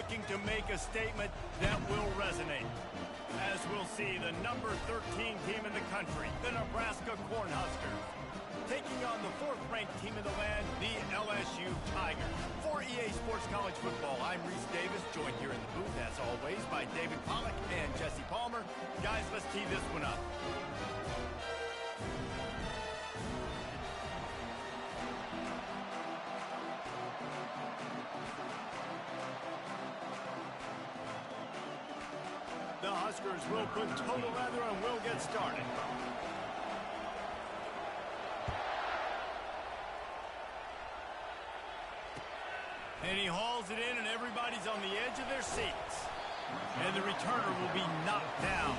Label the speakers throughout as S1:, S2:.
S1: looking to make a statement that will resonate. As we'll see, the number 13 team in the country, the Nebraska Cornhuskers, taking on the 4th-ranked team in the land, the LSU Tigers. For EA Sports College Football, I'm Reese Davis, joined here in the booth, as always, by David Pollack and Jesse Palmer. Guys, let's tee this one up. The Huskers will put total leather and will get started. And he hauls it in, and everybody's on the edge of their seats. And the returner will be knocked down.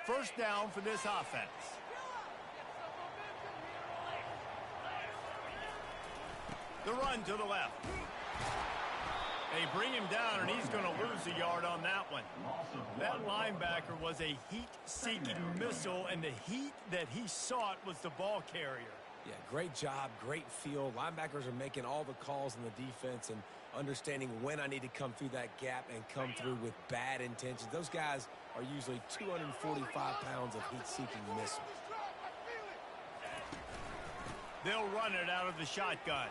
S1: First down for this offense. The run to the left. They bring him down, and he's going to lose a yard on that one. That linebacker was a heat-seeking missile, and the heat that he sought was the ball carrier.
S2: Yeah, great job, great feel. Linebackers are making all the calls in the defense and understanding when I need to come through that gap and come through with bad intentions. Those guys are usually 245 pounds of heat-seeking missiles.
S1: They'll run it out of the shotgun.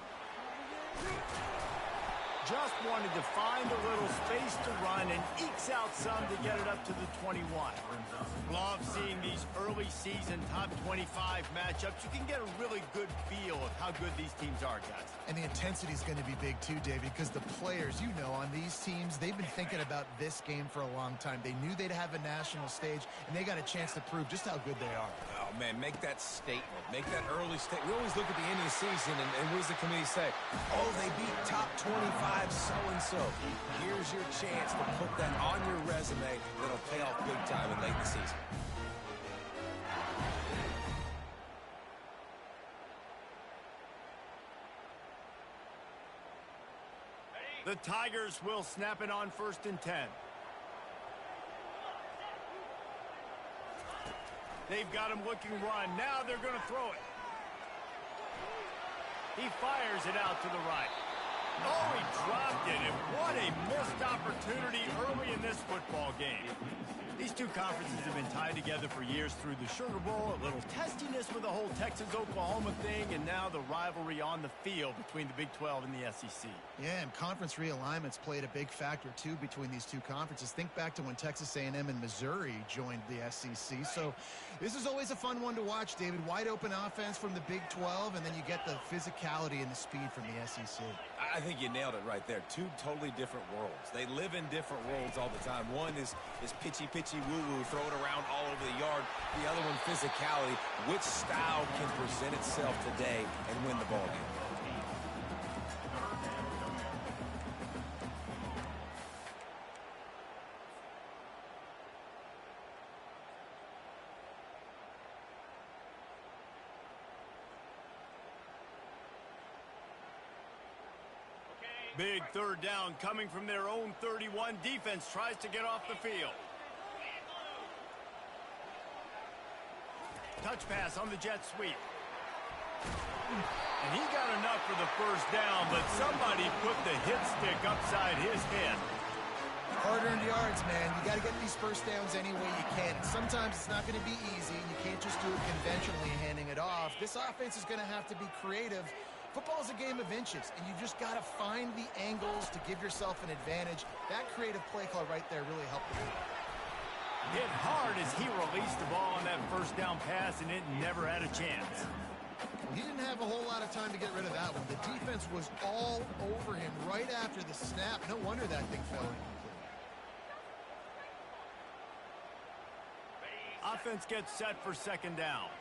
S1: Just wanted to find a little space to run and ekes out some to get it up to the 21. Love seeing these early season top 25 matchups. You can get a really good feel of how good these teams are, guys.
S3: And the intensity is going to be big too, David, because the players, you know, on these teams, they've been thinking about this game for a long time. They knew they'd have a national stage, and they got a chance to prove just how good they are.
S2: Oh, man, make that statement. Make that early statement. We always look at the end of the season, and what does the committee say? Oh, they beat top 25 so-and-so. Here's your chance to put that on your resume that'll pay off big time in late in the season.
S1: The Tigers will snap it on 1st and 10. They've got him looking run. Now they're going to throw it. He fires it out to the right. Oh, he dropped it, and what a missed opportunity early in this football game. These two conferences have been tied together for years through the Sugar Bowl, a little testiness with the whole Texas-Oklahoma thing, and now the rivalry on the field between the Big 12 and the SEC.
S3: Yeah, and conference realignments played a big factor, too, between these two conferences. Think back to when Texas A&M and Missouri joined the SEC. So this is always a fun one to watch, David. Wide open offense from the Big 12, and then you get the physicality and the speed from the SEC.
S2: I think you nailed it right there. Two totally different worlds. They live in different worlds all the time. One is pitchy woo-woo, throw it around all over the yard. The other one, physicality. Which style can present itself today and win the ball game?
S1: Big 3rd down coming from their own 31. Defense tries to get off the field. Touch pass on the jet sweep. And he got enough for the 1st down, but somebody put the hit stick upside his head.
S3: Hard-earned yards, man. You got to get these 1st downs any way you can. And sometimes it's not going to be easy. You can't just do it conventionally handing it off. This offense is going to have to be creative. Football is a game of inches, and you just got to find the angles to give yourself an advantage. That creative play call right there really helped him.
S1: Hit hard as he released the ball on that 1st down pass, and it never had a chance.
S3: He didn't have a whole lot of time to get rid of that one. The defense was all over him right after the snap. No wonder that thing fell incomplete.
S1: Offense gets set for 2nd down.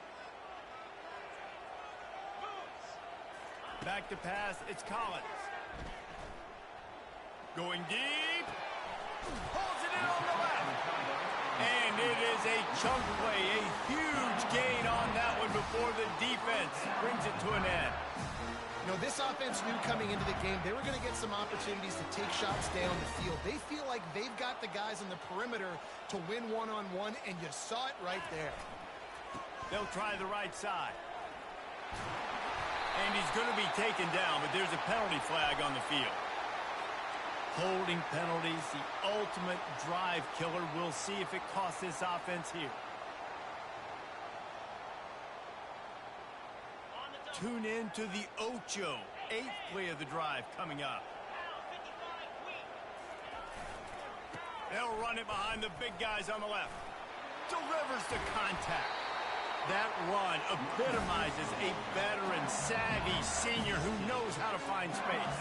S1: Back to pass, it's Collins. Going deep. Pulls it in on the left. And it is a chunk play, a huge gain on that one before the defense brings it to an end.
S3: You know, this offense knew coming into the game they were going to get some opportunities to take shots down the field. They feel like they've got the guys on the perimeter to win one-on-one, and you saw it right there.
S1: They'll try the right side. And he's going to be taken down, but there's a penalty flag on the field. Holding penalties, the ultimate drive killer. We'll see if it costs this offense here. Tune in to the Ocho. 8th play of the drive coming up. They'll run it behind the big guys on the left. Delivers the contact. That run epitomizes a veteran, savvy senior who knows how to find space.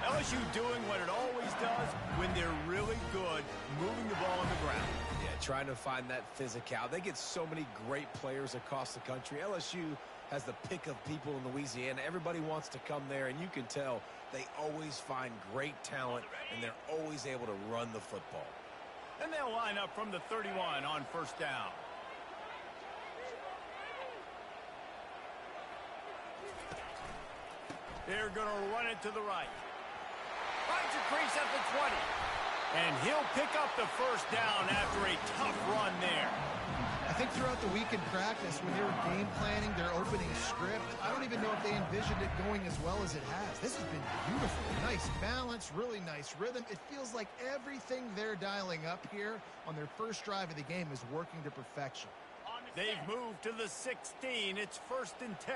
S1: LSU doing what it always does when they're really good, moving the ball on the ground.
S2: Yeah, trying to find that physical. They get so many great players across the country. LSU has the pick of people in Louisiana. Everybody wants to come there, and you can tell they always find great talent, and they're always able to run the football.
S1: And they'll line up from the 31 on first down. They're going to run it to the right. Finds a crease at the 20. And he'll pick up the first down after a tough run there.
S3: I think throughout the week in practice, when they were game planning their opening script, I don't even know if they envisioned it going as well as it has. This has been beautiful. Nice balance, really nice rhythm. It feels like everything they're dialing up here on their first drive of the game is working to perfection.
S1: They've moved to the 16. It's 1st and 10.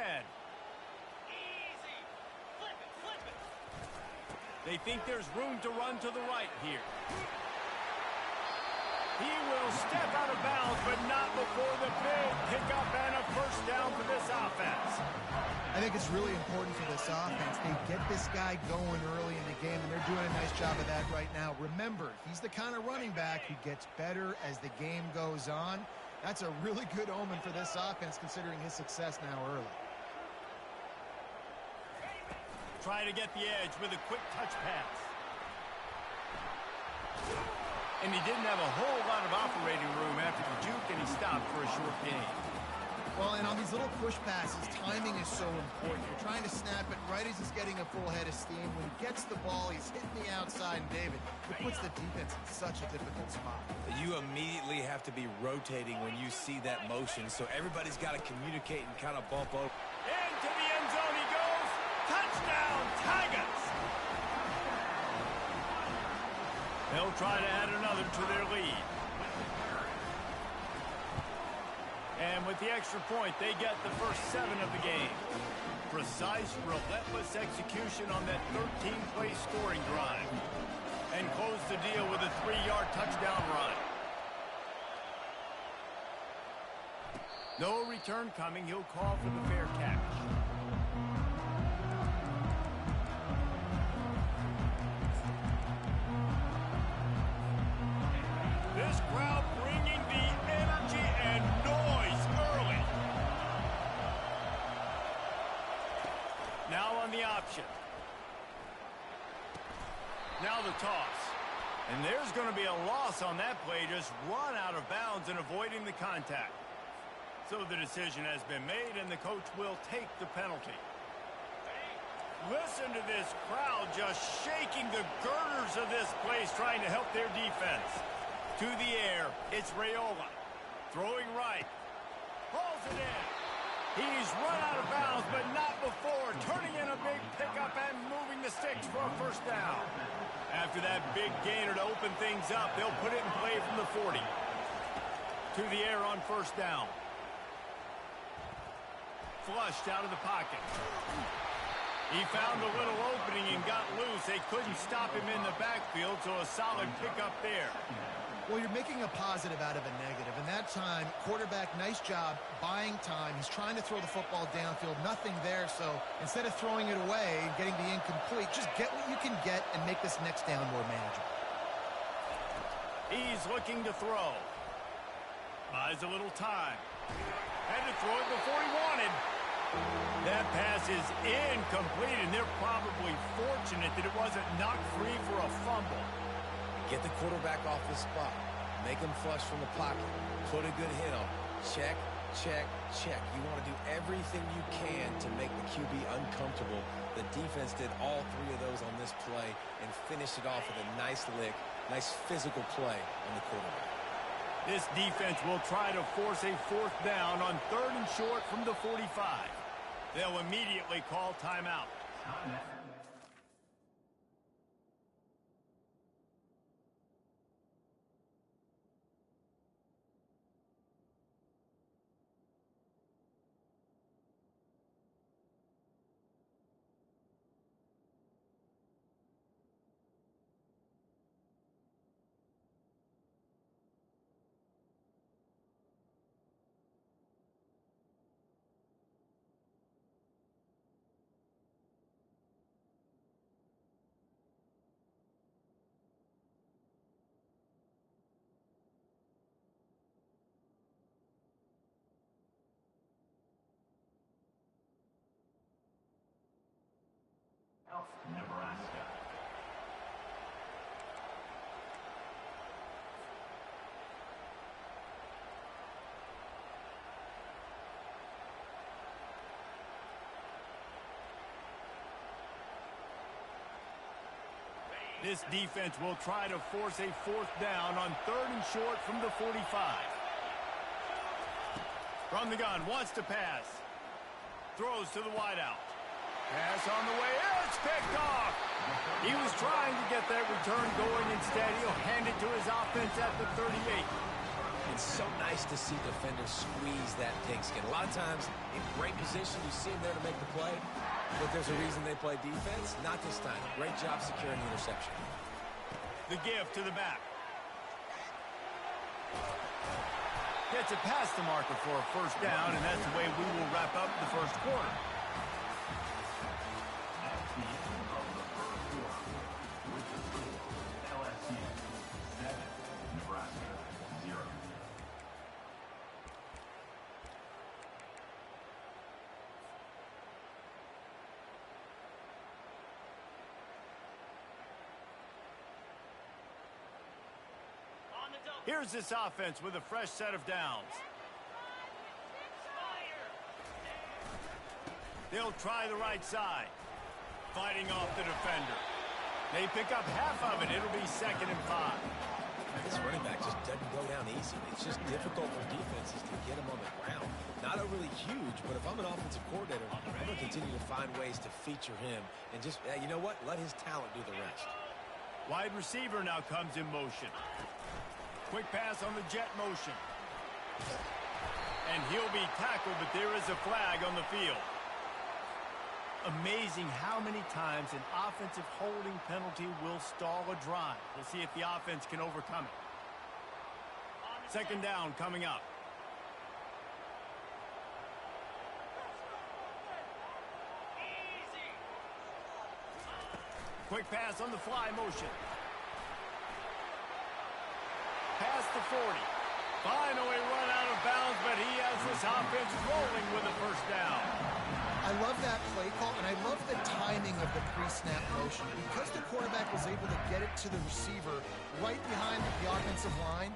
S1: They think there's room to run to the right here. He will step out of bounds, but not before the big pickup and a first down for this offense.
S3: I think it's really important for this offense. They get this guy going early in the game, and they're doing a nice job of that right now. Remember, he's the kind of running back who gets better as the game goes on. That's a really good omen for this offense, considering his success now early.
S1: Try to get the edge with a quick touch pass. And he didn't have a whole lot of operating room after the juke, and he stopped for a short gain.
S3: Well, and on these little push passes, timing is so important. You're trying to snap it right as he's getting a full head of steam. When he gets the ball, he's hitting the outside, and David, it puts the defense in such a difficult spot.
S2: You immediately have to be rotating when you see that motion, so everybody's got to communicate and kind of bump over.
S1: Into the end zone he goes. Touchdown, Tigers! They'll try to add another to their lead. And with the extra point, they get the first 7 of the game. Precise, relentless execution on that 13-play scoring drive. And close the deal with a 3-yard touchdown run. No return coming. He'll call for the fair catch. This crowd bringing the energy and noise early. Now on the option. Now the toss. And there's going to be a loss on that play. Just run out of bounds and avoiding the contact. So the decision has been made, and the coach will take the penalty. Listen to this crowd just shaking the girders of this place, trying to help their defense. To the air, it's Raiola. Throwing right. Hauls it in. He's run out of bounds, but not before. Turning in a big pickup and moving the sticks for a first down. After that big gainer to open things up, they'll put it in play from the 40. To the air on first down. Flushed out of the pocket. He found a little opening and got loose. They couldn't stop him in the backfield, so a solid pickup there.
S3: Well, you're making a positive out of a negative. And that time, quarterback, nice job buying time. He's trying to throw the football downfield. Nothing there. So instead of throwing it away and getting the incomplete, just get what you can get and make this next down more manageable.
S1: He's looking to throw. Buys a little time. Had to throw it before he wanted. That pass is incomplete, and they're probably fortunate that it wasn't knocked free for a fumble.
S2: Get the quarterback off his spot. Make him flush from the pocket. Put a good hit on him. Check, check, check. You want to do everything you can to make the QB uncomfortable. The defense did all three of those on this play and finished it off with a nice lick, nice physical play on the quarterback.
S1: This defense will try to force a 4th down on 3rd and short from the 45. They'll immediately call timeout. Nebraska. This defense will try to force a 4th down on 3rd and short from the 45. From the gun, wants to pass. Throws to the wideout. Pass on the way. It's picked off. He was trying to get that return going. Instead, he'll hand it to his offense at the 38.
S2: It's so nice to see defenders squeeze that pigskin. A lot of times, in great position, you see them there to make the play, but there's a reason they play defense. Not this time. Great job securing the interception.
S1: The give to the back. Gets it past the marker for a 1st down, and that's the way we will wrap up the 1st quarter. Here's this offense with a fresh set of downs. They'll try the right side. Fighting off the defender. They pick up half of it. It'll be 2nd and 5.
S2: This running back just doesn't go down easy. It's just difficult for defenses to get him on the ground. Not overly huge, but if I'm an offensive coordinator, I'm going to continue to find ways to feature him. And just, you know what? Let his talent do the rest.
S1: Wide receiver now comes in motion. Quick pass on the jet motion. And he'll be tackled, but there is a flag on the field. Amazing how many times an offensive holding penalty will stall a drive. We'll see if the offense can overcome it. 2nd down coming up. Quick pass on the fly motion. Past the 40. Finally run out of bounds, but he has this offense rolling with a 1st down.
S3: I love that play call, and I love the timing of the pre-snap motion. Because the quarterback was able to get it to the receiver right behind the offensive line,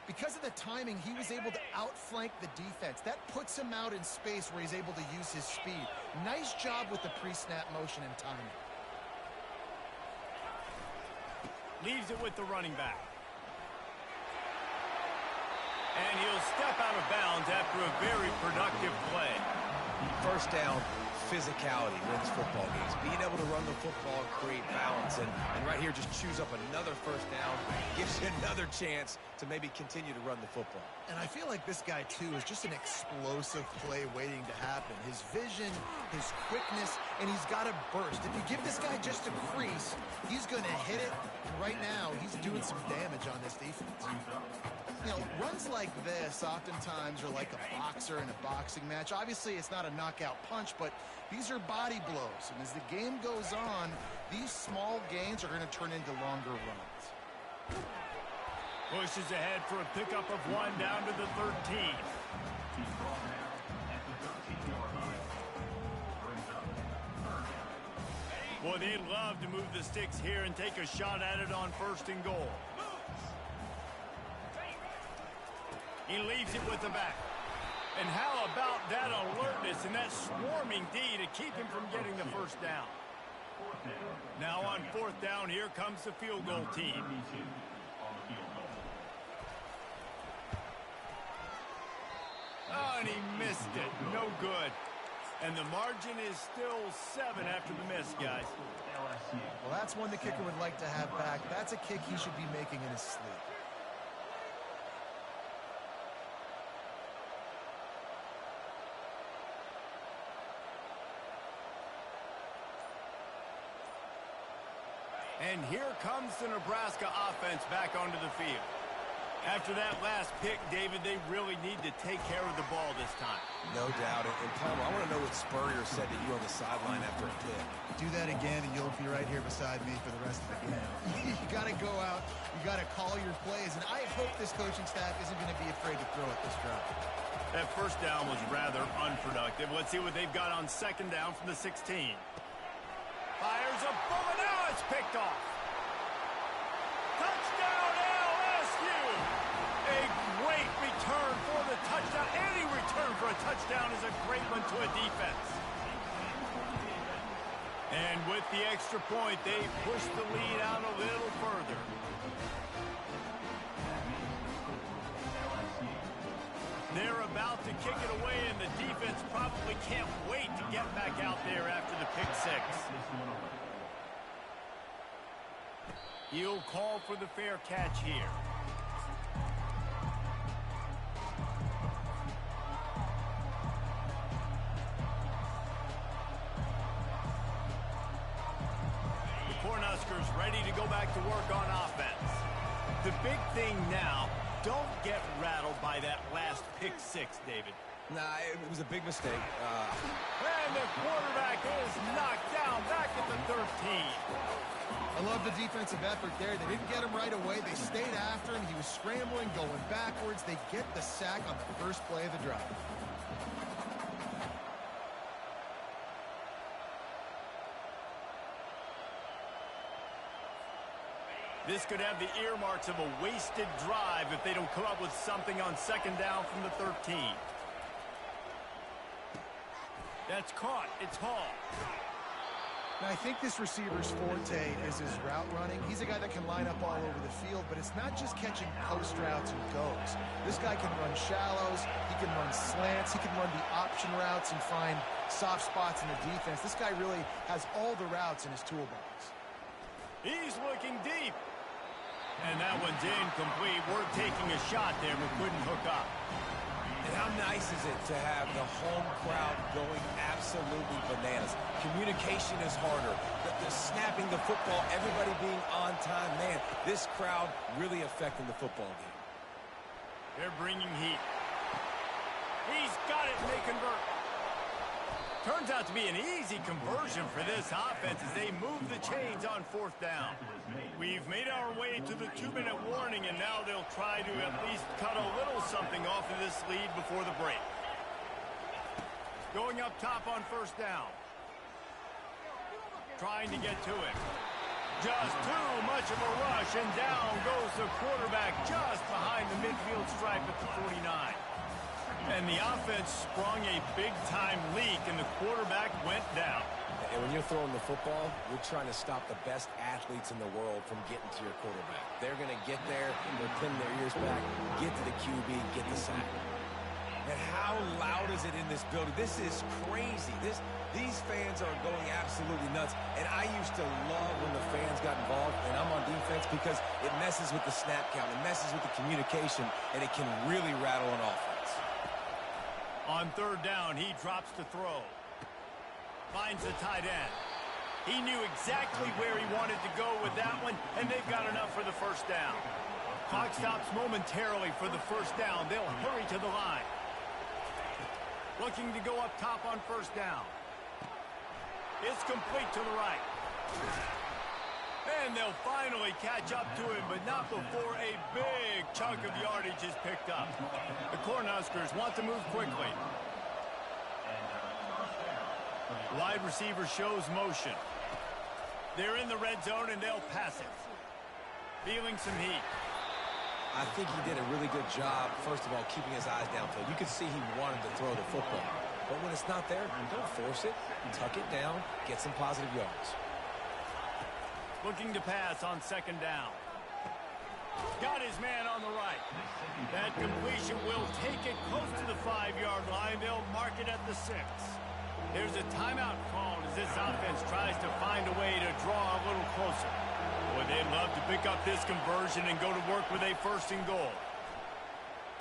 S3: because of the timing, he was able to outflank the defense. That puts him out in space where he's able to use his speed. Nice job with the pre-snap motion and timing.
S1: Leaves it with the running back. And he'll step out of bounds after a very productive play.
S2: 1st down, physicality wins football games. Being able to run the football and create balance. And right here, just choose up another 1st down. Gives you another chance to maybe continue to run the football.
S3: And I feel like this guy, too, is just an explosive play waiting to happen. His vision, his quickness, and he's got a burst. If you give this guy just a crease, he's going to hit it. And right now, he's doing some damage on this defense. You know, runs like this oftentimes are like a boxer in a boxing match. Obviously, it's not a knockout punch, but these are body blows. And as the game goes on, these small gains are going to turn into longer runs.
S1: Pushes ahead for a pickup of 1 down to the 13. Boy, they'd love to move the sticks here and take a shot at it on 1st and goal. He leaves it with the back. And how about that alertness and that swarming D to keep him from getting the first down? Now on fourth down, here comes the field goal team. Oh, and he missed it. No good. And the margin is still 7 after the miss, guys.
S3: Well, that's one the kicker would like to have back. That's a kick he should be making in his sleep.
S1: And here comes the Nebraska offense back onto the field. After that last pick, David, they really need to take care of the ball this time.
S2: No doubt. And Palmer, I want to know what Spurrier said to you on the sideline after a pick.
S3: Do that again, and you'll be right here beside me for the rest of the game. You got to go out. You got to call your plays. And I hope this coaching staff isn't going to be afraid to throw at this drive.
S1: That first down was rather unproductive. Let's see what they've got on second down from the 16. Fires a bullet. Now it's picked off. Touchdown, LSU! A great return for the touchdown. Any return for a touchdown is a great one to a defense. And with the extra point, they push the lead out a little further. They're about to kick it away, and the defense probably can't wait to get back out there after the pick six. He'll call for the fair catch here. The Cornhuskers ready to go back to work on offense. The big thing now, don't get rattled by that last pick six, David.
S2: Nah, it was a big mistake.
S1: And the quarterback is knocked down back at the 13.
S3: I love the defensive effort there. They didn't get him right away. They stayed after him. He was scrambling, going backwards. They get the sack on the first play of the drive.
S1: This could have the earmarks of a wasted drive if they don't come up with something on second down from the 13. That's caught. It's Hall.
S3: Now, I think this receiver's forte is his route running. He's a guy that can line up all over the field, but it's not just catching post routes and goes. This guy can run shallows. He can run slants. He can run the option routes and find soft spots in the defense. This guy really has all the routes in his toolbox.
S1: He's looking deep. And that one's incomplete. We're taking a shot there, but couldn't hook up.
S2: And how nice is it to have the home crowd going absolutely bananas? Communication is harder. The snapping the football, everybody being on time. Man, this crowd really affecting the football game.
S1: They're bringing heat. He's got it, and they convert. Turns out to be an easy conversion for this offense as they move the chains on fourth down. We've made our way to the 2-minute warning, and now they'll try to at least cut a little something off of this lead before the break. Going up top on first down. Trying to get to it. Just too much of a rush, and down goes the quarterback just behind the midfield stripe at the 49. And the offense sprung a big-time leak, and the quarterback went down.
S2: And when you're throwing the football, you're trying to stop the best athletes in the world from getting to your quarterback. They're going to get there, they're pinning their ears back, get to the QB, get the sack. And how loud is it in this building? This is crazy. These fans are going absolutely nuts. And I used to love when the fans got involved, and I'm on defense, because it messes with the snap count, it messes with the communication, and it can really rattle an offense.
S1: On third down, he drops to throw. Finds the tight end. He knew exactly where he wanted to go with that one, and they've got enough for the first down. Clock stops momentarily for the first down. They'll hurry to the line. Looking to go up top on first down. It's complete to the right. And they'll finally catch up to him, but not before a big chunk of yardage is picked up. The Cornhuskers want to move quickly. Wide receiver shows motion. They're in the red zone, and they'll pass it. Feeling some heat.
S2: I think he did a really good job, first of all, keeping his eyes downfield. You could see he wanted to throw the football. But when it's not there, don't force it. Tuck it down, get some positive yards.
S1: Looking to pass on second down. Got his man on the right. That completion will take it close to the 5-yard line. They'll mark it at the 6. There's a timeout called as this offense tries to find a way to draw a little closer. Boy, they'd love to pick up this conversion and go to work with a 1st and goal.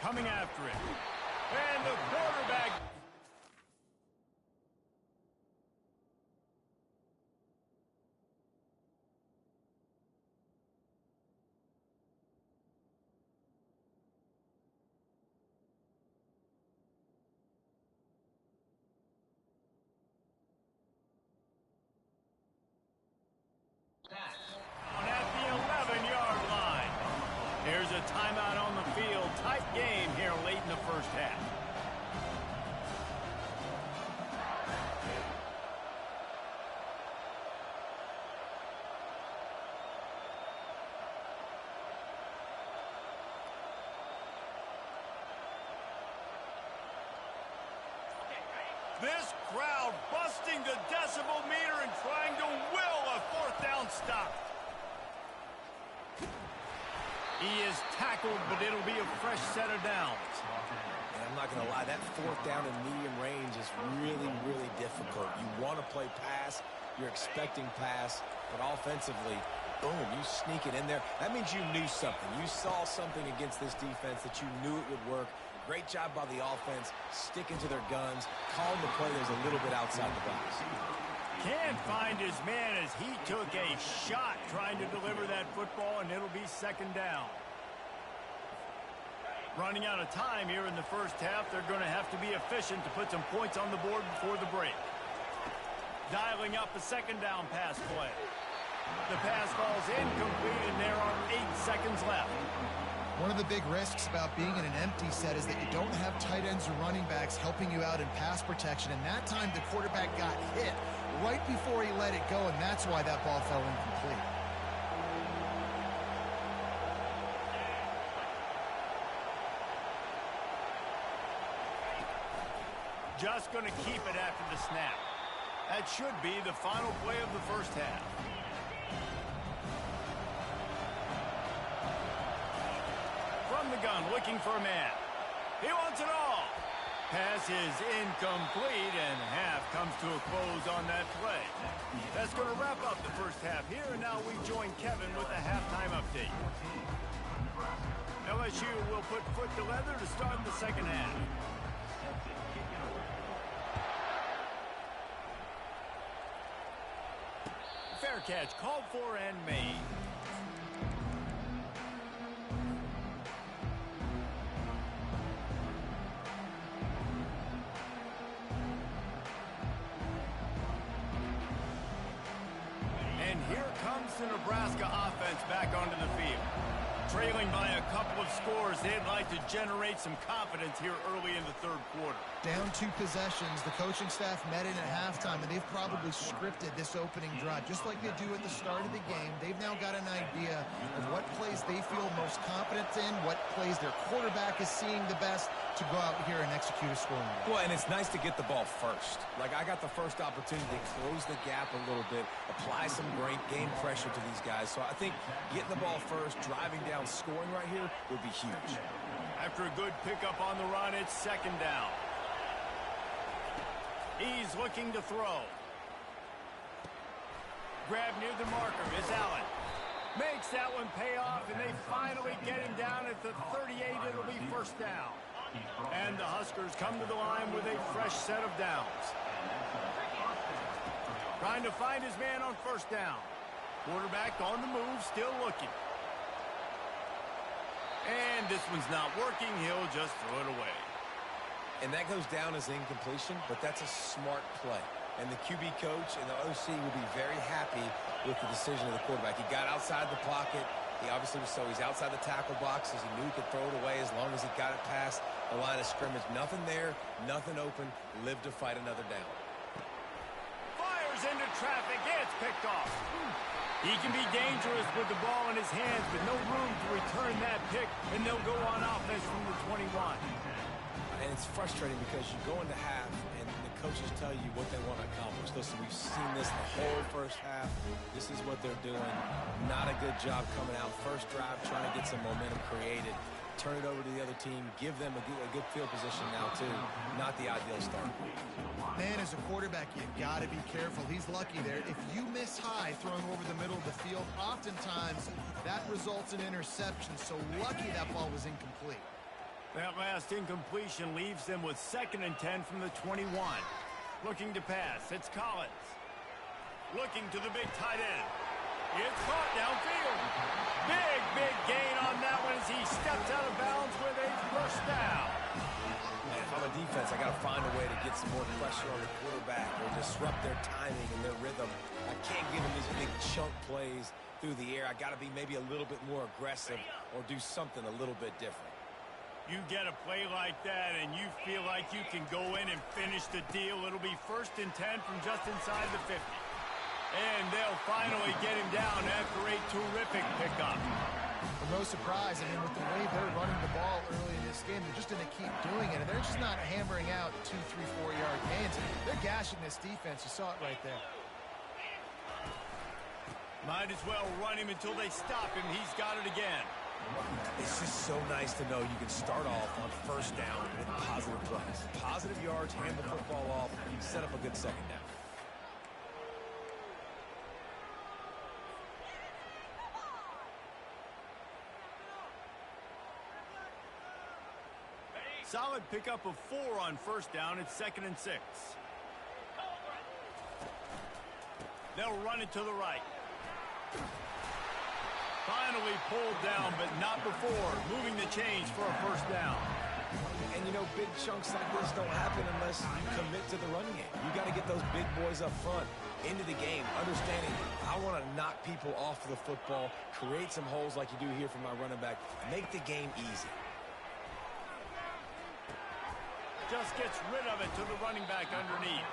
S1: Coming after it. And the quarterback... at the 11-yard line. There's a timeout on the field. Tight game here late in the first half. This crowd busting the decibel meter and trying to will a 4th down stop. He is tackled, but it'll be a fresh set of downs.
S2: And I'm not going to lie, that 4th down in medium range is really, really difficult. You want to play pass, you're expecting pass, but offensively, boom, you sneak it in there. That means you knew something. You saw something against this defense that you knew it would work. Great job by the offense, sticking to their guns, calling the play there's a little bit outside the box.
S1: Can't find his man as he took a shot trying to deliver that football, and it'll be 2nd down. Running out of time here in the first half, they're going to have to be efficient to put some points on the board before the break. Dialing up a 2nd down pass play. The pass falls incomplete, and there are 8 seconds left.
S3: One of the big risks about being in an empty set is that you don't have tight ends or running backs helping you out in pass protection. And that time the quarterback got hit right before he let it go, and that's why that ball fell incomplete.
S1: Just going to keep it after the snap. That should be the final play of the first half. From the gun, looking for a man. He wants it all. Pass is incomplete, and half comes to a close on that play. That's going to wrap up the first half here, and now we join Kevin with a halftime update. LSU will put foot to leather to start the second half. Fair catch called for and made. And here comes the Nebraska offense back onto the field. Trailing by a couple of scores, they'd like to generate some confidence here early in the third quarter.
S3: Down 2 possessions, the coaching staff met in at halftime, and they've probably scripted this opening drive. Just like they do at the start of the game, they've now got an idea of what plays they feel most confident in, what plays their quarterback is seeing the best to go out here and execute a scoring drive.
S2: Well, and it's nice to get the ball first. Like, I got the first opportunity to close the gap a little bit, apply some great game pressure to these guys. So I think getting the ball first, driving down, scoring right here would be huge.
S1: After a good pickup on the run, it's second down. He's looking to throw. Grab near the marker is Allen. Makes that one pay off, and they finally get him down at the 38. It'll be first down. And the Huskers come to the line with a fresh set of downs. Trying to find his man on first down. Quarterback on the move, still looking. And this one's not working. He'll just throw it away.
S2: And that goes down as incompletion, but that's a smart play. And the QB coach and the OC will be very happy with the decision of the quarterback. He got outside the pocket. He obviously was, so he's outside the tackle boxes. He knew he could throw it away as long as he got it past the line of scrimmage. Nothing there, nothing open. Live to fight another down.
S1: Fires into traffic. It's picked off. He can be dangerous with the ball in his hands, but no room to return that pick, and they'll go on offense from the 21.
S2: And it's frustrating because you go into half, and the coaches tell you what they want to accomplish. Listen, we've seen this the whole first half. This is what they're doing. Not a good job coming out. First drive, trying to get some momentum created. Turn it over to the other team. Give them a good field position now, too. Not the ideal start.
S3: Man, as a quarterback, you got to be careful. He's lucky there. If you miss high throwing over the middle of the field, oftentimes that results in interception. So lucky that ball was incomplete.
S1: That last incompletion leaves them with 2nd and 10 from the 21. Looking to pass. It's Collins. Looking to the big tight end. It's caught downfield. Big gain on that one as he steps out of bounds with a first down.
S2: And if I'm a defense, I got to find a way to get some more pressure on the quarterback or disrupt their timing and their rhythm. I can't give them these big chunk plays through the air. I got to be maybe a little bit more aggressive or do something a little bit different.
S1: You get a play like that and you feel like you can go in and finish the deal. It'll be 1st and 10 from just inside the 50. And they'll finally get him down after a terrific pickup.
S3: No surprise. I mean, with the way they're running the ball early in this game, they're just going to keep doing it. And they're just not hammering out 2, 3, 4-yard gains. They're gashing this defense. You saw it right there.
S1: Might as well run him until they stop him. He's got it again.
S2: It's just so nice to know you can start off on first down with positive runs. Positive yards, hand the football off, set up a good second down.
S1: Solid pickup of 4 on first down. It's 2nd and 6. They'll run it to the right. Finally pulled down, but not before. Moving the chains for a first down.
S2: And, you know, big chunks like this don't happen unless you commit to the running game. You got to get those big boys up front into the game, understanding I want to knock people off of the football, create some holes like you do here for my running back, make the game easy.
S1: Just gets rid of it to the running back underneath.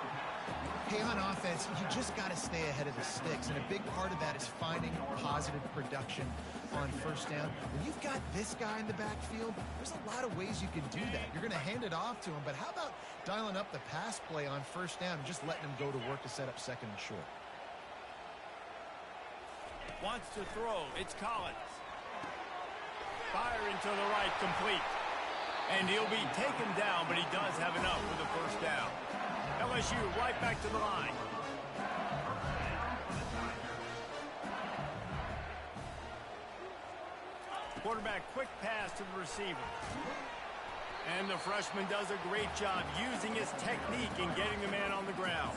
S3: Hey, on offense, you just got to stay ahead of the sticks, and a big part of that is finding positive production on first down. When you've got this guy in the backfield, there's a lot of ways you can do that. You're going to hand it off to him, but how about dialing up the pass play on first down and just letting him go to work to set up 2nd and short?
S1: Wants to throw. It's Collins. Firing to the right, complete. And he'll be taken down, but he does have enough for the first down. LSU right back to the line. Quarterback quick pass to the receiver. And the freshman does a great job using his technique and getting the man on the ground.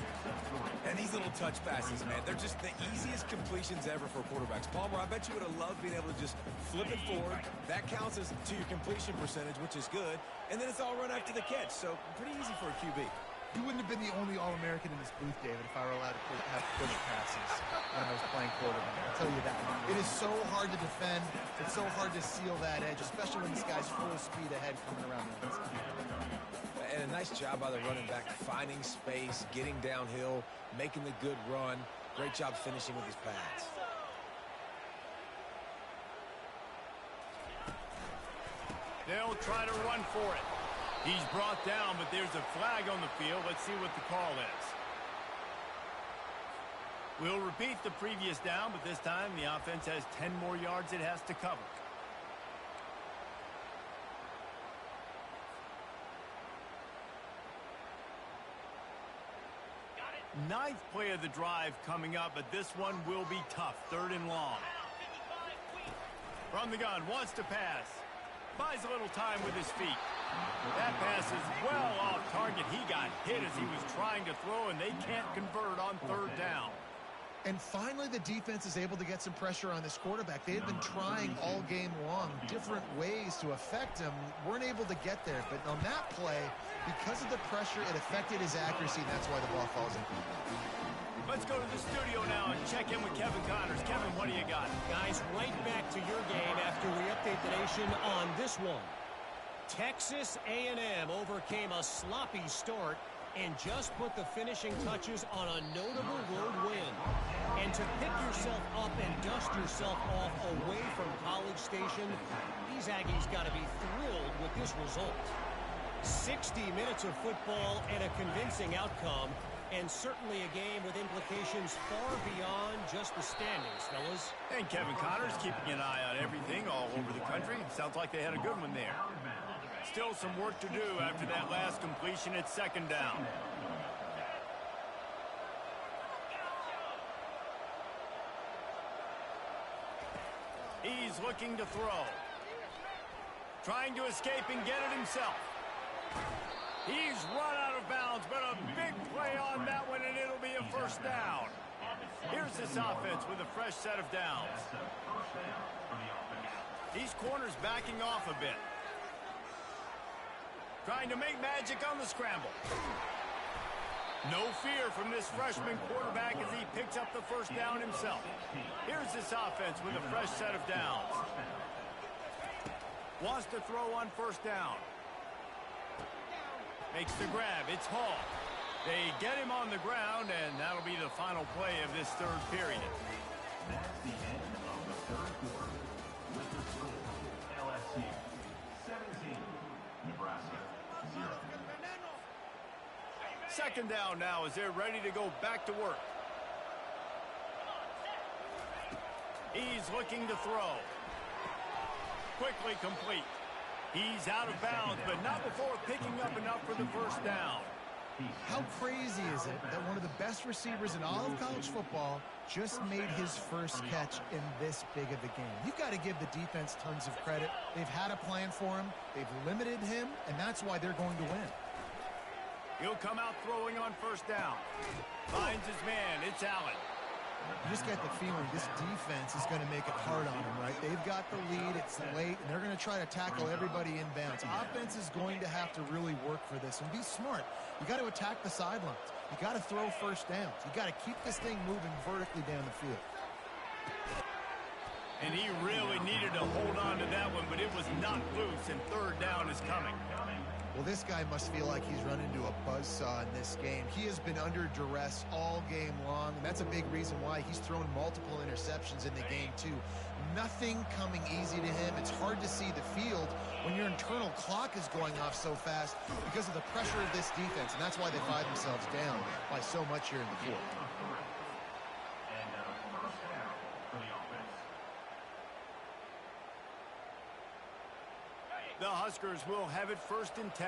S2: And these little touch passes, man, they're just the easiest completions ever for quarterbacks. Palmer, I bet you would have loved being able to just flip it forward. That counts as to your completion percentage, which is good. And then it's all run after the catch, so pretty easy for a QB.
S3: You wouldn't have been the only All-American in this booth, David, if I were allowed to have push passes when I was playing quarterback. I'll tell you that. It is so hard to defend. It's so hard to seal that edge, especially when this guy's full speed ahead coming around the inside.
S2: And a nice job by the running back, finding space, getting downhill, making the good run. Great job finishing with his pads.
S1: They'll try to run for it. He's brought down, but there's a flag on the field. Let's see what the call is. We'll repeat the previous down, but this time the offense has 10 more yards it has to cover. Ninth play of the drive coming up, but this one will be tough. 3rd and long. From the gun, wants to pass. Buys a little time with his feet. That pass is well off target. He got hit as he was trying to throw, and they can't convert on 3rd down.
S3: And finally, the defense is able to get some pressure on this quarterback. They had been trying all game long different ways to affect him. Weren't able to get there. But on that play, because of the pressure, it affected his accuracy, and that's why the ball falls in.
S1: Let's go to the studio now and check in with Kevin Connors. Kevin, what do you got?
S4: Guys, right back to your game after we update the nation on this one. Texas A&M overcame a sloppy start and just put the finishing touches on a notable road win. And to pick yourself up and dust yourself off away from College Station, these Aggies got to be thrilled with this result. 60 minutes of football and a convincing outcome, and certainly a game with implications far beyond just the standings, fellas.
S1: And Kevin Connors keeping an eye on everything all over the country. Sounds like they had a good one there. Still some work to do after that last completion at second down. He's looking to throw. Trying to escape and get it himself. He's run out of bounds, but a big play on that one, and it'll be a first down. Here's this offense with a fresh set of downs. These corners backing off a bit. Trying to make magic on the scramble. No fear from this freshman quarterback as he picks up the first down himself. Here's this offense with a fresh set of downs. Wants to throw on first down. Makes the grab. It's Hall. They get him on the ground, and that'll be the final play of this third period.
S5: That's the end of the third quarter. With the score, LSU 17, Nebraska 0.
S1: Second down now as they're ready to go back to work. He's looking to throw. Quickly complete. He's out of bounds, but not before picking up enough for the first down.
S3: How crazy is it that one of the best receivers in all of college football just made his first catch in this big of a game? You've got to give the defense tons of credit. They've had a plan for him. They've limited him, and that's why they're going to win.
S1: He'll come out throwing on first down. Finds his man. It's Allen.
S3: You just get the feeling this defense is going to make it hard on them, right? They've got the lead. It's late, and they're going to try to tackle everybody in bounds. Offense is going to have to really work for this and be smart. You got to attack the sidelines. You got to throw first downs. You got to keep this thing moving vertically down the field.
S1: And he really needed to hold on to that one, but it was not loose, and third down is coming.
S3: Well, this guy must feel like he's run into a buzzsaw in this game. He has been under duress all game long, and that's a big reason why he's thrown multiple interceptions in the game, too. Nothing coming easy to him. It's hard to see the field when your internal clock is going off so fast because of the pressure of this defense, and that's why they find themselves down by so much here in the fourth.
S5: And first down for the offense.
S1: The Huskers will have it first and 10.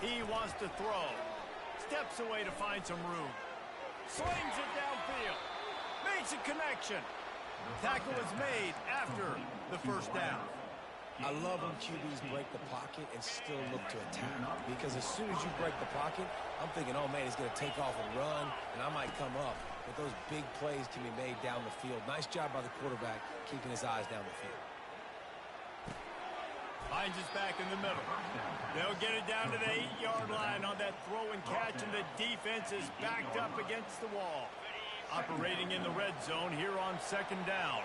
S1: He wants to throw. Steps away to find some room. Slings it downfield. Makes a connection. Tackle is made after the first down.
S2: I love when QBs break the pocket and still look to attack. Because as soon as you break the pocket, I'm thinking, oh, man, he's going to take off and run, and I might come up. But those big plays can be made down the field. Nice job by the quarterback keeping his eyes down the field.
S1: Finds his back in the middle. They'll get it down to the 8-yard line on that throw and catch, and the defense is backed up against the wall. Operating in the red zone here on second down.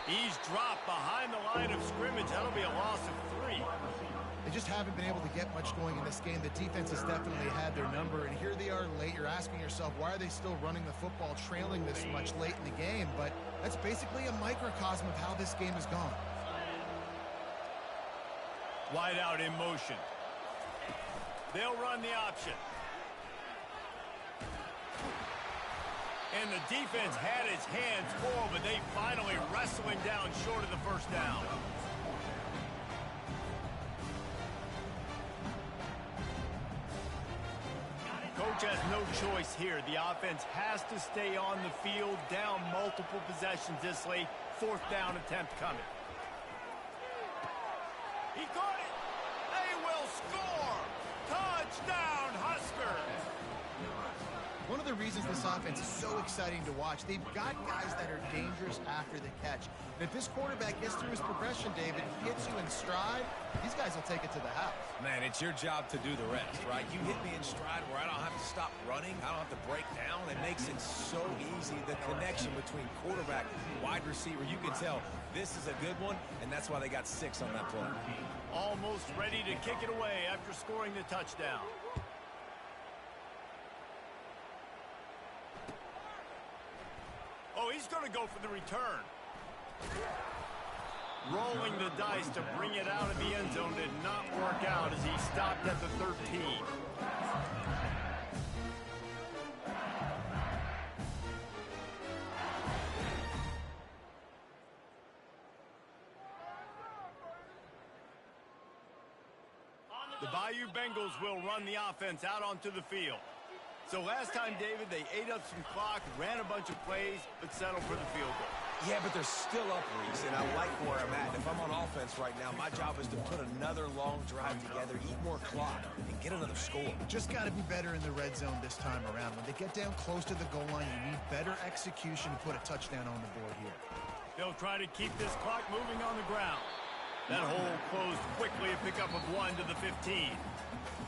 S1: He's dropped behind the line of scrimmage. That'll be a loss of 3.
S3: They just haven't been able to get much going in this game. The defense has definitely had their number, and here they are late. You're asking yourself, why are they still running the football, trailing this much late in the game? But that's basically a microcosm of how this game has gone.
S1: Wide out in motion. They'll run the option. And the defense had his hands full, but they finally wrestle him down short of the first down. Coach has no choice here. The offense has to stay on the field, down multiple possessions this late. Fourth down attempt coming. He got it. They will score. Touchdown, Huskers.
S3: One of the the reasons this offense is so exciting to watch. They've got guys that are dangerous after the catch. And if this quarterback gets through his progression, David, gets you in stride, these guys will take it to the house.
S2: Man, it's your job to do the rest, right? You hit me in stride where I don't have to stop running. I don't have to break down. It makes it so easy. The connection between quarterback, wide receiver, you can tell this is a good one, and that's why they got 6 on that play.
S1: Almost ready to kick it away after scoring the touchdown. Oh, he's going to go for the return. Rolling the dice to bring it out of the end zone did not work out as he stopped at the 13. The Bayou Bengals will run the offense out onto the field. So last time, David, they ate up some clock, ran a bunch of plays, but settled for the field goal.
S2: Yeah, but they're still up, Reese, and I like where I'm at. If I'm on offense right now, my job is to put another long drive together, eat more clock, and get another score.
S3: Just got to be better in the red zone this time around. When they get down close to the goal line, you need better execution to put a touchdown on the board here.
S1: They'll try to keep this clock moving on the ground. That hole closed quickly, a pickup of 1 to the 15.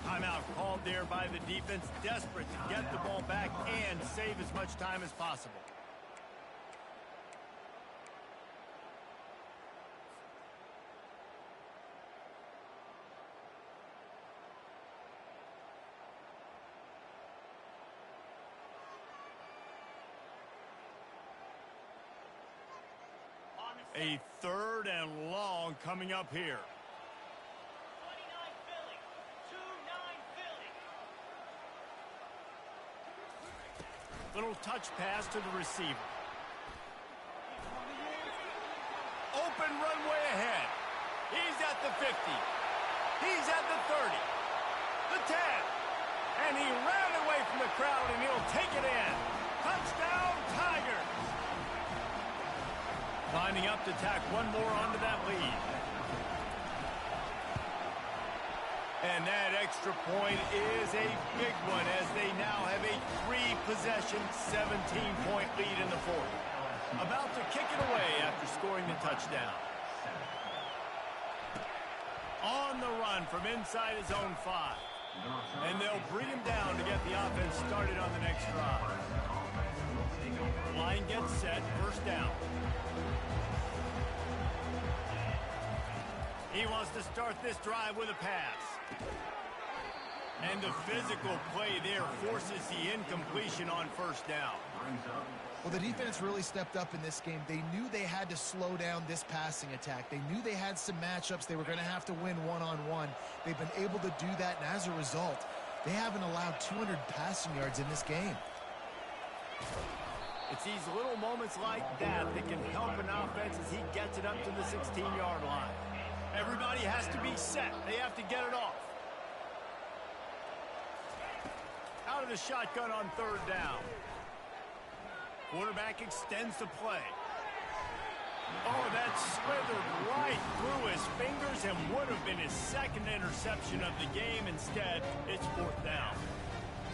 S1: Timeout called there by the defense, desperate to get the ball back and save as much time as possible. A 3rd and long coming up here. Little touch pass to the receiver. Open runway ahead. He's at the 50. He's at the 30. The 10. And he ran away from the crowd, and he'll take it in. Touchdown, Tigers. Lining up to tack one more onto that lead. And that extra point is a big one as they now have a 3-possession, 17-point lead in the 4th. About to kick it away after scoring the touchdown. On the run from inside his own 5. And they'll bring him down to get the offense started on the next drive. Line gets set, 1st down. He wants to start this drive with a pass. And the physical play there forces the incompletion on 1st down.
S3: Well, the defense really stepped up in this game. They knew they had to slow down this passing attack. They knew they had some matchups they were going to have to win one-on-one. They've been able to do that, and as a result, they haven't allowed 200 passing yards in this game.
S1: It's these little moments like that that can help an offense as he gets it up to the 16-yard line. Everybody has to be set. They have to get it off. Out of the shotgun on 3rd down. Quarterback extends the play. Oh, that slithered right through his fingers and would have been his 2nd interception of the game. Instead, it's 4th down.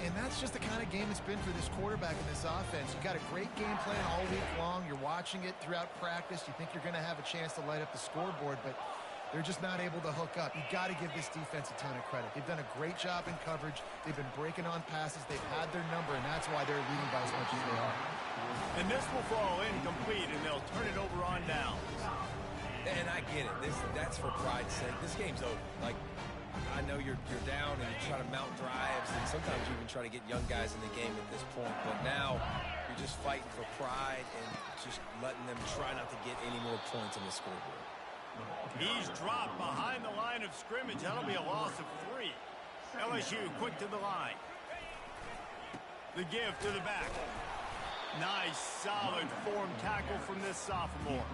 S3: And that's just the kind of game it's been for this quarterback in this offense. You got a great game plan all week long. You're watching it throughout practice. You think you're going to have a chance to light up the scoreboard, but they're just not able to hook up. You got to give this defense a ton of credit. They've done a great job in coverage. They've been breaking on passes. They've had their number, and that's why they're leading by as much as they are.
S1: And this will fall incomplete, and they'll turn it over on downs.
S2: And I get it. That's for pride's sake. This game's over. Like, I know you're down and you're trying to mount drives, and sometimes you even try to get young guys in the game at this point. But now you're just fighting for pride and just letting them try not to get any more points on the scoreboard.
S1: He's dropped behind the line of scrimmage. That'll be a loss of 3. LSU quick to the line. The give to the back. Nice, solid form tackle from this sophomore.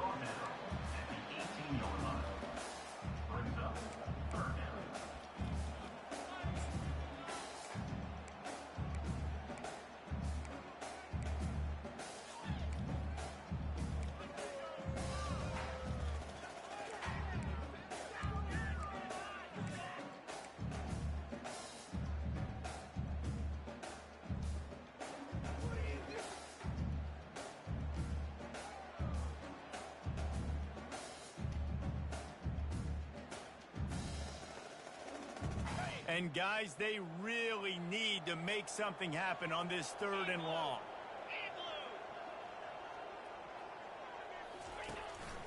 S1: And, guys, they really need to make something happen on this 3rd and long.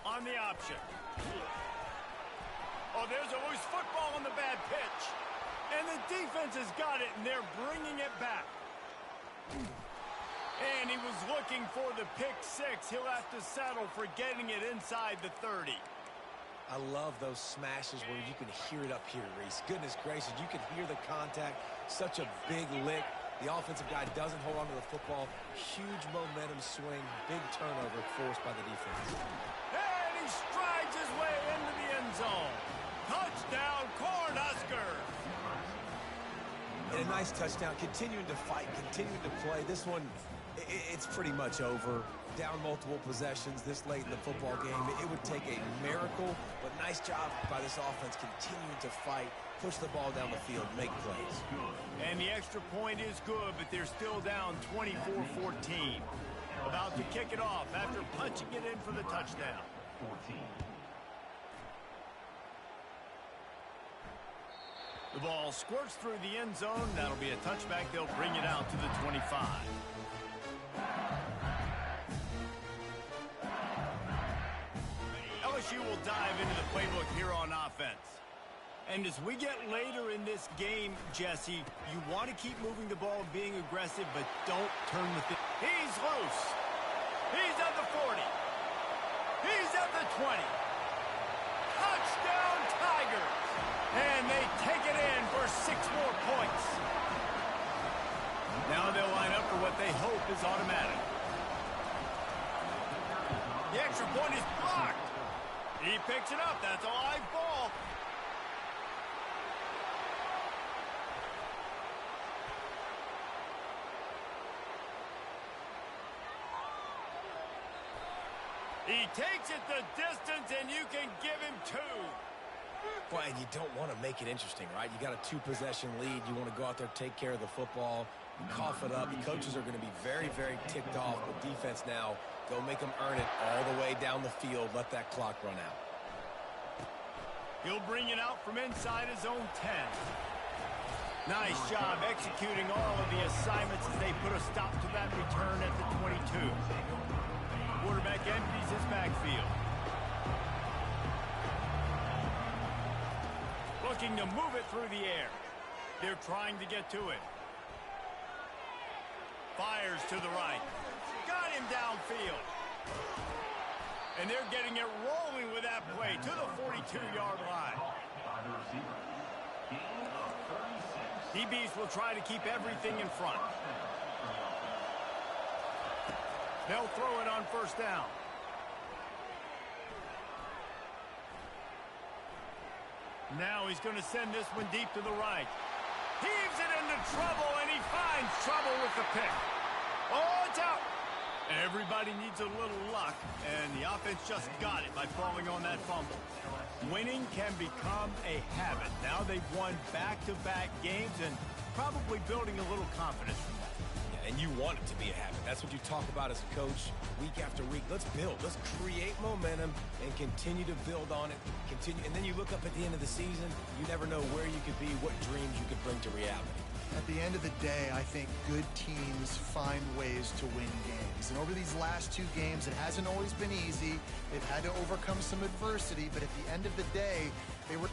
S1: On the option. Oh, there's a loose football on the bad pitch. And the defense has got it, and they're bringing it back. And he was looking for the pick 6. He'll have to settle for getting it inside the 30.
S2: I love those smashes where you can hear it up here, Reese. Goodness gracious, you can hear the contact. Such a big lick. The offensive guy doesn't hold on to the football. Huge momentum swing. Big turnover forced by the defense.
S1: And he strides his way into the end zone. Touchdown, Cornhuskers.
S2: And a nice touchdown. Continuing to fight, continuing to play. This one, it's pretty much over. Down multiple possessions this late in the football game. It would take a miracle, but nice job by this offense continuing to fight, push the ball down the field, make plays.
S1: And the extra point is good, but they're still down 24-14. About to kick it off after punching it in for the touchdown.
S5: 14.
S1: The ball squirts through the end zone. That'll be a touchback. They'll bring it out to the 25. LSU will dive into the playbook here on offense. And as we get later in this game, Jesse, you want to keep moving the ball, being aggressive, but don't turn the thing. He's loose. He's at the 40. He's at the 20. Touchdown, Tigers. And they take it in for 6 more points. Now they'll line up for what they hope is automatic. The extra point is blocked. He picks it up. That's a live ball. He takes it the distance, and you can give him 2.
S2: Well, and you don't want to make it interesting, right? You got a 2-possession lead. You want to go out there, take care of the football, cough it up. The coaches are going to be very, very ticked off. But defense now, go make them earn it all the way down the field. Let that clock run out.
S1: He'll bring it out from inside his own 10. Nice job executing all of the assignments as they put a stop to that return at the 22. Quarterback empties his backfield. Looking to move it through the air. They're trying to get to it. Fires to the right. Got him downfield. And they're getting it rolling with that play to the 42-yard line. DBs will try to keep everything in front. They'll throw it on first down. Now he's going to send this one deep to the right. Heaves it into trouble, and he finds trouble with the pick. Oh, it's out. Everybody needs a little luck, and the offense just got it by falling on that fumble. Winning can become a habit. Now they've won back-to-back games and probably building a little confidence from that.
S2: Yeah, and you want it to be a habit. That's what you talk about as a coach week after week. Let's build. Let's create momentum and continue to build on it. Continue, and then you look up at the end of the season, you never know where you could be, what dreams you could bring to reality.
S3: At the end of the day, I think good teams find ways to win games. And over these last 2 games, it hasn't always been easy. They've had to overcome some adversity, but at the end of the day, they were